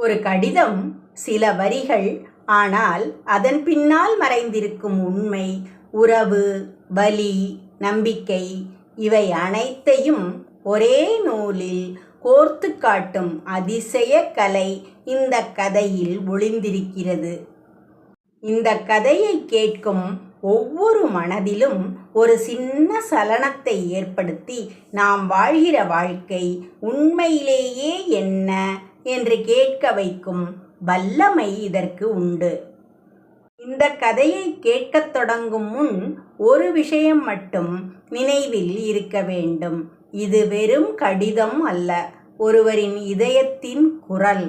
ஒரு கடிதம் சில வரிகள், ஆனால் அதன் பின்னால் மறைந்திருக்கும் உண்மை, உறவு, வலி, நம்பிக்கை இவை அனைத்தையும் ஒரே நூலில் கோர்த்து காட்டும் அதிசய கலை இந்த கதையில் ஒளிந்திருக்கிறது. இந்த கதையை கேட்கும் ஒவ்வொரு மனதிலும் ஒரு சின்ன சலனத்தை ஏற்படுத்தி நாம் வாழ்கிற வாழ்க்கை உண்மையிலேயே என்ன என்று கேட்க வைக்கும் வல்லமை இதற்கு உண்டு. இந்த கதையை கேட்கத் தொடங்கும் முன் ஒரு விஷயம் மட்டும் நினைவில் இருக்க வேண்டும். இது வெறும் கடிதம் அல்ல, ஒருவரின் இதயத்தின் குரல்.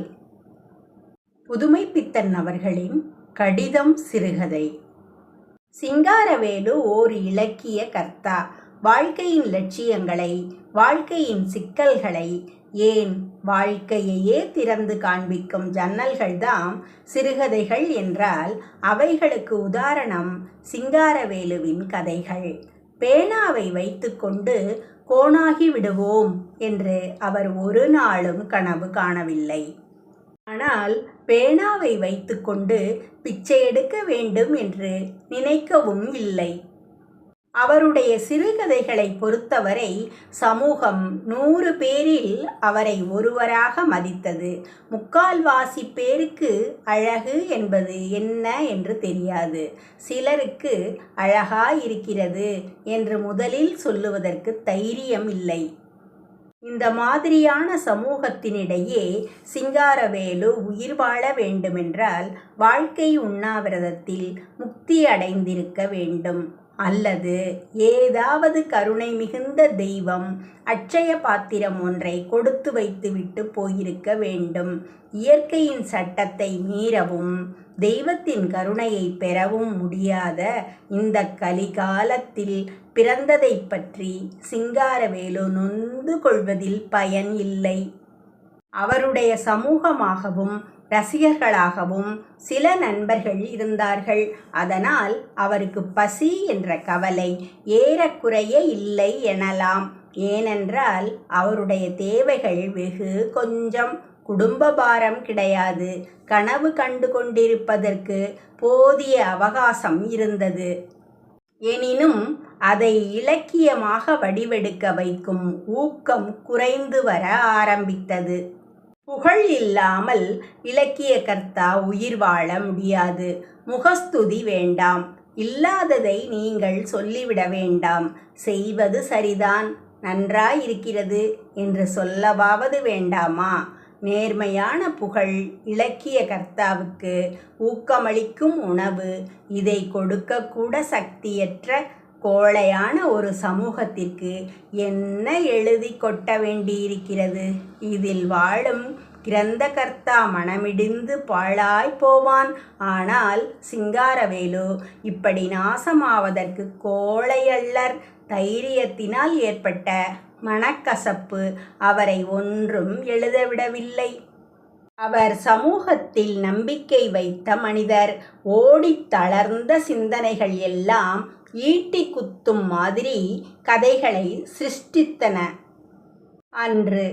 புதுமைப்பித்தன் அவர்களின் கடிதம் சிறுகதை. சிங்காரவேலு ஓர் இலக்கிய கர்த்தா. வாழ்க்கையின் லட்சியங்களை, வாழ்க்கையின் சிக்கல்களை, ஏன் வாழ்க்கையையே திறந்து காண்பிக்கும் ஜன்னல்கள்தாம் சிறுகதைகள் என்றால் அவைகளுக்கு உதாரணம் சிங்காரவேலுவின் கதைகள். பேனாவை வைத்துக்கொண்டு கோணாகி விடுவோம் என்று அவர் ஒரு நாளும் கனவு காணவில்லை. ஆனால் பேனாவை வைத்துக்கொண்டு பிச்சை எடுக்க வேண்டும் என்று நினைக்கவும் இல்லை. அவருடைய சிறுகதைகளை பொறுத்தவரை சமூகம் 100 பேரில் அவரை ஒருவராக மதித்தது. 3/4 பேருக்கு அழகு என்பது என்ன என்று தெரியாது. சிலருக்கு அழகாயிருக்கிறது என்று முதலில் சொல்லுவதற்கு தைரியம் இல்லை. இந்த மாதிரியான சமூகத்தினிடையே சிங்காரவேலு உயிர் வாழ வேண்டுமென்றால் வாழ்க்கை உண்ணாவிரதத்தில் முக்தி அடைந்திருக்க வேண்டும். அல்லது ஏதாவது கருணை மிகுந்த தெய்வம் அட்சய பாத்திரம் ஒன்றை கொடுத்து வைத்துவிட்டு போயிருக்க வேண்டும். இயற்கையின் சட்டத்தை மீறவும் தெய்வத்தின் கருணையை பெறவும் முடியாத இந்த கலிகாலத்தில் பிறந்ததை பற்றி சிங்காரவேலு நொந்து கொள்வதில் பயன் இல்லை. அவருடைய சமூகமாகவும் ரசிகர்களாகவும் சில நண்பர்கள் இருந்தார்கள். அதனால் அவருக்கு பசி என்ற கவலை ஏறக்குறைய இல்லை எனலாம். ஏனென்றால் அவருடைய தேவைகள் வெகு கொஞ்சம். குடும்ப பாரம் கிடையாது. கனவு கண்டு கொண்டிருப்பதற்கு போதிய அவகாசம் இருந்தது. எனினும் அதை இலக்கியமாக வடிவெடுக்க வைக்கும் ஊக்கம் குறைந்து வர ஆரம்பித்தது. புகழ் இல்லாமல் இலக்கிய கர்த்தா உயிர் வாழ முடியாது. முகஸ்துதி வேண்டாம். இல்லாததை நீங்கள் சொல்லிவிட வேண்டாம். செய்வது சரிதான், நன்றாயிருக்கிறது என்று சொல்லவாவது வேண்டாமா? நேர்மையான புகழ் இலக்கிய கர்த்தாவுக்கு ஊக்கமளிக்கும் உணவு. இதை கொடுக்கக்கூட சக்தியற்ற கோழையான ஒரு சமூகத்திற்கு என்ன எழுதி கொட்ட வேண்டியிருக்கிறது? இதில் வாழும் கிரந்தகர்த்தா மனமிடிந்து பாழாய் போவான். ஆனால் சிங்காரவேலு இப்படி நாசமாவதற்கு கோழையல்லர். தைரியத்தினால் ஏற்பட்ட மனக்கசப்பு அவரை ஒன்றும் எழுதவிடவில்லை. அவர் சமூகத்தில் நம்பிக்கை வைத்த மனிதர். ஓடித் தளர்ந்த சிந்தனைகள் எல்லாம் ஈட்டி குத்தும் மாதிரி கதைகளை சிருஷ்டித்தன. அன்று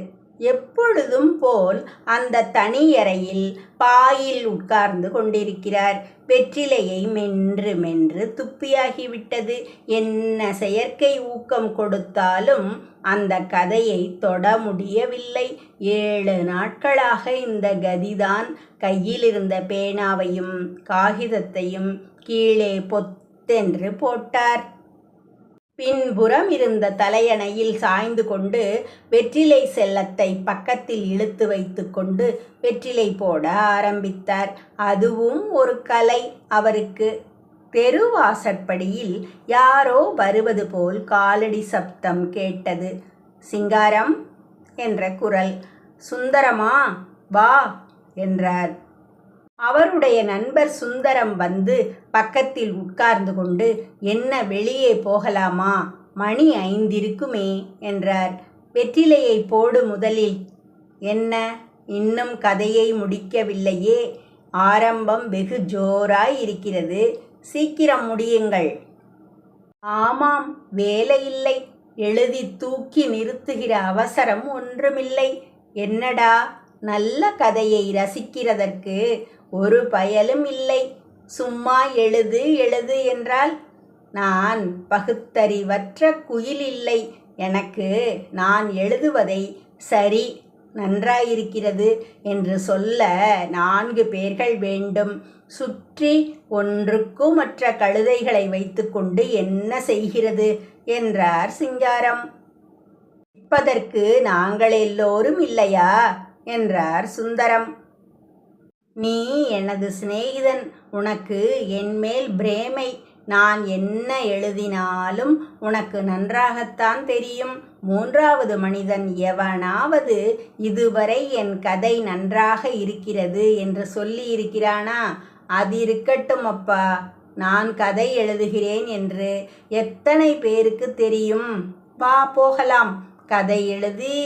எப்பொழுதும் போல் அந்த தனியறையில் பாயில் உட்கார்ந்து கொண்டிருக்கிறார். வெற்றிலையை மென்று மென்று துப்பியாகிவிட்டது. என்ன செயற்கை ஊக்கம் கொடுத்தாலும் அந்த கதையை தொட முடியவில்லை. 7 நாட்களாக இந்த கதிதான். கையில் இருந்த பேனாவையும் காகிதத்தையும் கீழே பொத்தென்று போட்டார். பின்புறம் இருந்த தலையணையில் சாய்ந்து கொண்டு வெற்றிலை செல்லத்தை பக்கத்தில் இழுத்து வைத்து கொண்டு வெற்றிலை போட ஆரம்பித்தார். அதுவும் ஒரு கலை அவருக்கு. தெருவாசற்படியில் யாரோ வருவது போல் காலடி சப்தம் கேட்டது. சிங்காரம் என்ற குரல். சுந்தரமா, வா என்றார். அவருடைய நண்பர் சுந்தரம் வந்து பக்கத்தில் உட்கார்ந்து கொண்டு, என்ன வெளியே போகலாமா? மணி 5 இருக்குமே என்றார். வெற்றிலையை போடு முதலில். என்ன, இன்னும் கதையை முடிக்கவில்லையே? ஆரம்பம் வெகு ஜோராய் இருக்கிறது. சீக்கிரம் முடியுங்கள். ஆமாம், வேலையில்லை. எழுதி தூக்கி நிறுத்துகிற அவசரம் ஒன்றுமில்லை. என்னடா நல்ல கதையை ரசிக்கிறதற்கு ஒரு பயலும் இல்லை. சும்மா எழுது எழுது என்றால் நான் பகுத்தறிவற்ற குயில் இல்லை. எனக்கு நான் எழுதுவதை சரி, நன்றாயிருக்கிறது என்று சொல்ல 4 பேர்கள் வேண்டும். சுற்றி ஒன்றுக்குமற்ற கழுதைகளை வைத்துக்கொண்டு என்ன செய்கிறது என்றார் சிங்காரம். இப்பதற்கு நாங்கள் எல்லோரும் இல்லையா என்றார் சுந்தரம். நீ எனது சிநேகிதன், உனக்கு என்மேல் பிரேமை. நான் என்ன எழுதினாலும் உனக்கு நன்றாகத்தான் தெரியும். 3வது மனிதன் எவனாவது இதுவரை என் கதை நன்றாக இருக்கிறது என்று சொல்லி இருக்கிறானா? அது இருக்கட்டும் அப்பா, நான் கதை எழுதுகிறேன் என்று எத்தனை பேருக்கு தெரியும்? வா போகலாம், கதை எழுதி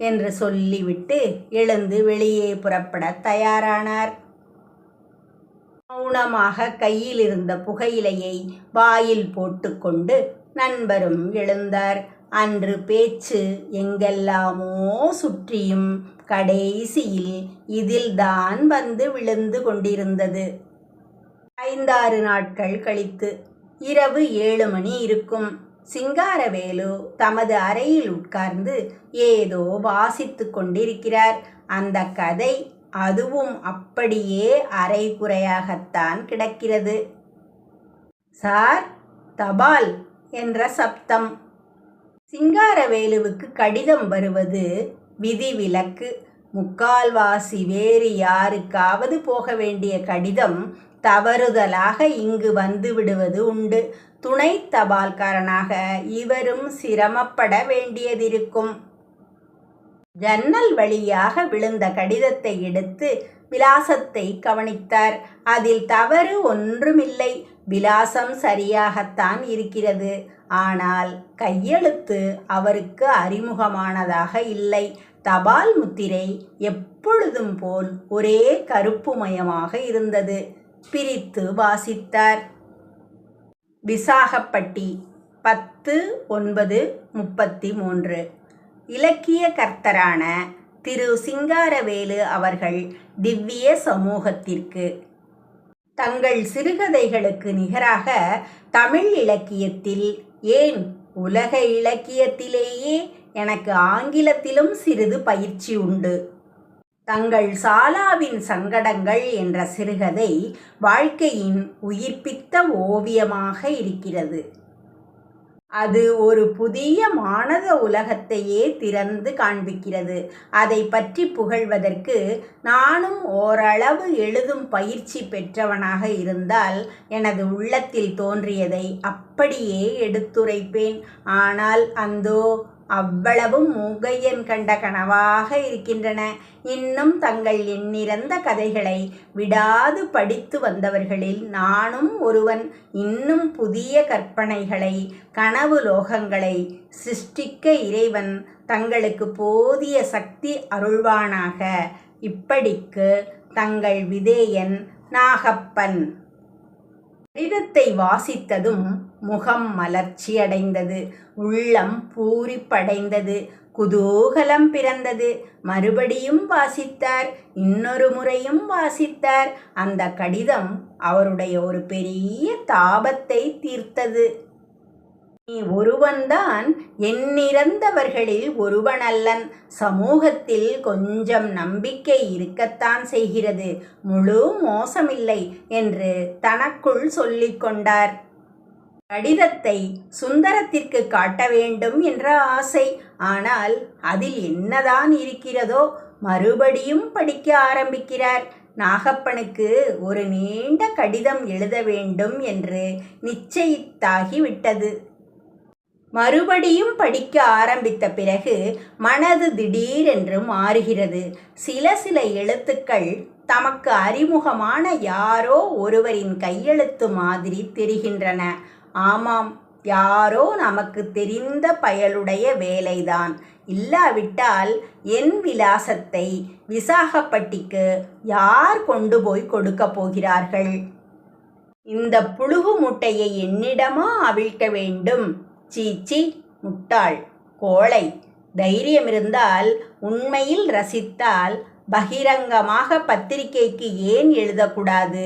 என்று சொல்லிவிட்டு எழுந்து வெளியே புறப்பட தயாரானார். மௌனமாக கையில் இருந்த புகையிலையை வாயில் போட்டுக்கொண்டு நண்பரும் எழுந்தார். அன்று பேச்சு எங்கெல்லாமோ சுற்றியும் கடைசியில் இதில்தான் வந்து விழுந்து கொண்டிருந்தது. 5-6 நாட்கள் கழித்து இரவு 7 மணி இருக்கும். சிங்காரவேலு தமது அறையில் உட்கார்ந்து ஏதோ வாசித்து கொண்டிருக்கிறார். அந்த கதை அதுவும் அப்படியே அரைகுறையாகத்தான் கிடக்கிறது. சார், தபால் என்ற சப்தம். சிங்காரவேலுவுக்கு கடிதம் வருவது விதிவிலக்கு. முக்கால்வாசி வேறு யாருக்காவது போக வேண்டிய கடிதம் தவறுதலாக இங்கு வந்து விடுவது உண்டு. துணை தபால்காரனாக இவரும் சிரமப்பட வேண்டியதிருக்கும். ஜன்னல் வழியாக விழுந்த கடிதத்தை எடுத்து விலாசத்தை கவனித்தார். அதில் தவறு ஒன்றுமில்லை. விலாசம் சரியாகத்தான் இருக்கிறது. ஆனால் கையெழுத்து அவருக்கு அறிமுகமானதாக இல்லை. தபால் முத்திரை எப்பொழுதும் போல் ஒரே கருப்புமயமாக இருந்தது. பிரித்து வாசித்தார். விசாகப்பட்டி, 10/9/33. இலக்கிய கர்த்தரான திரு சிங்காரவேலு அவர்கள் திவ்ய சமூகத்திற்கு தங்கள் சிறுகதைகளுக்கு நிகராக தமிழ் இலக்கியத்தில், ஏன் உலக இலக்கியத்திலேயே எனக்கு ஆங்கிலத்திலும் சிறிது பயிற்சி உண்டு. தங்கள் சாலாவின் சங்கடங்கள் என்ற சிறுகதை வாழ்க்கையின் உயிர்ப்பித்த ஓவியமாக இருக்கிறது. அது ஒரு புதிய மானத உலகத்தையே திறந்து காண்பிக்கிறது. அதை பற்றி புகழ்வதற்கு நானும் ஓரளவு எழுதும் பயிற்சி பெற்றவனாக இருந்தால் எனது உள்ளத்தில் தோன்றியதை அப்படியே எடுத்துரைப்பேன். ஆனால் அந்தோ அவ்வளவும் மூக்கையன் கண்ட கனவாக இருக்கின்றன. இன்னும் தங்கள் எண்ணிறந்த கதைகளை விடாது படித்து வந்தவர்களில் நானும் ஒருவன். இன்னும் புதிய கற்பனைகளை, கனவு லோகங்களை சிருஷ்டிக்க இறைவன் தங்களுக்கு போதிய சக்தி அருள்வானாக. இப்படிக்கு தங்கள் விதேயன் நாகப்பன். கடிதத்தை வாசித்ததும் முகம் மலர்ச்சியடைந்தது, உள்ளம் பூரிப்படைந்தது, குதூகலம் பிறந்தது. மறுபடியும் வாசித்தார், இன்னொரு முறையும் வாசித்தார். அந்த கடிதம் அவருடைய ஒரு பெரிய தாபத்தை தீர்த்தது. நீ ஒருவன்தான் எண்ணிறந்தவர்களில் ஒருவனல்லன். சமூகத்தில் கொஞ்சம் நம்பிக்கை இருக்கத்தான் செய்கிறது, முழு மோசமில்லை என்று தனக்குள் சொல்லிக் கொண்டார். கடிதத்தை சுந்தரத்திற்கு காட்ட வேண்டும் என்ற ஆசை. ஆனால் அதில் என்னதான் இருக்கிறதோ? மறுபடியும் படிக்க ஆரம்பிக்கிறார். நாகப்பனுக்கு ஒரு நீண்ட கடிதம் எழுத வேண்டும் என்று நிச்சயித்தாகிவிட்டது. மறுபடியும் படிக்க ஆரம்பித்த பிறகு மனது திடீரென்று மாறுகிறது. சில எழுத்துக்கள் தமக்கு அறிமுகமான யாரோ ஒருவரின் கையெழுத்து மாதிரி தெரிகின்றன. ஆமாம், யாரோ நமக்கு தெரிந்த பயலுடைய வேலைதான். இல்லாவிட்டால் என் விலாசத்தை விசாகப்பட்டிக்கு யார் கொண்டு போய் கொடுக்க போகிறார்கள்? இந்த புழுகு மூட்டையை என்னிடமா அவிழ்க்க வேண்டும்? சீச்சி, முட்டாள், கோழை, தைரியம் இருந்தால், உண்மையில் ரசித்தால், பகிரங்கமாக பத்திரிகைக்கு ஏன் எழுதக்கூடாது?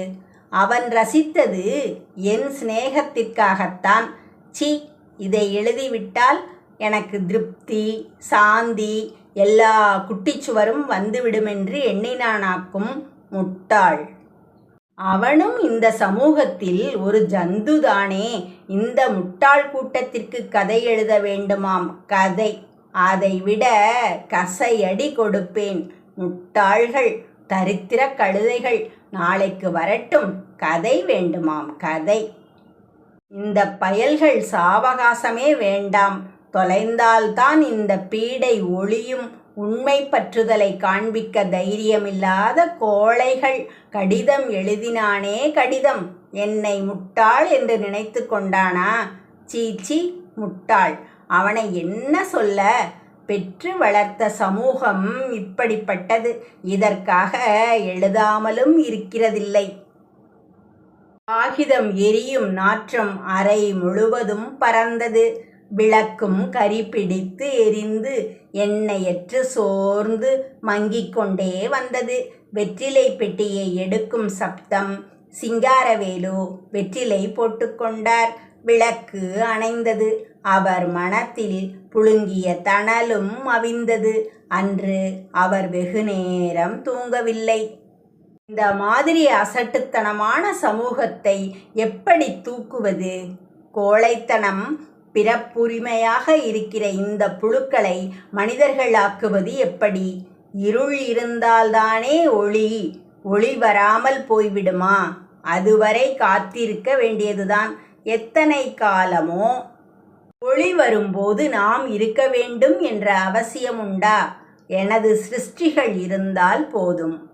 அவன் ரசித்தது என் சிநேகத்திற்காகத்தான். சி, இதை எழுதிவிட்டால் எனக்கு திருப்தி, சாந்தி, எல்லா குட்டிச்சுவரும் வந்துவிடுமென்று எண்ணினானாக்கும் முட்டாள். அவனும் இந்த சமூகத்தில் ஒரு ஜந்துதானே. இந்த முட்டாள் கூட்டத்திற்கு கதை எழுத வேண்டுமாம். கதை! அதைவிட கசையடி கொடுப்பேன். முட்டாள்கள், தரித்திர கழுதைகள், நாளைக்கு வரட்டும். கதை வேண்டுமாம், கதை. இந்த பயல்கள் சாவகாசமே வேண்டாம். தொலைந்தால்தான் இந்த பீடை ஒளியும். உண்மை பற்றுதலை காண்பிக்க தைரியமில்லாத கோழைகள். கடிதம் எழுதினானே, கடிதம். என்னை முட்டாள் என்று நினைத்து கொண்டானா? சீச்சி, முட்டாள். அவனை என்ன சொல்ல? பெற்று வளர்த்த சமூகம் இப்படிப்பட்டது. இதற்காக எழுதாமலும் இருக்கிறதில்லை. காகிதம் எரியும் நாற்றம் அறை முழுவதும் பறந்தது. விளக்கும் கரிபிடித்து எரிந்து எண்ணெயற்று சோர்ந்து மங்கிக் கொண்டே வந்தது. வெற்றிலை பெட்டியை எடுக்கும் சப்தம். சிங்காரவேலு வெற்றிலை போட்டுக்கொண்டார். விளக்கு அணைந்தது. அவர் மனத்தில் புழுங்கிய தணலும் அவிந்தது. அன்று அவர் வெகுநேரம் தூங்கவில்லை. இந்த மாதிரி அசட்டுத்தனமான சமூகத்தை எப்படி தூக்குவது? கோழைத்தனம் பிறப்புரிமையாக இருக்கிற இந்த புழுக்களை மனிதர்களாக்குவது எப்படி? இருள் இருந்தால்தானே ஒளி. ஒளி வராமல் போய்விடுமா? அதுவரை காத்திருக்க வேண்டியதுதான். எத்தனை காலமோ? ஒளி வரும்போது நாம் இருக்க வேண்டும் என்ற அவசியம் உண்டா? எனது சிருஷ்டிகள் இருந்தால் போதும்.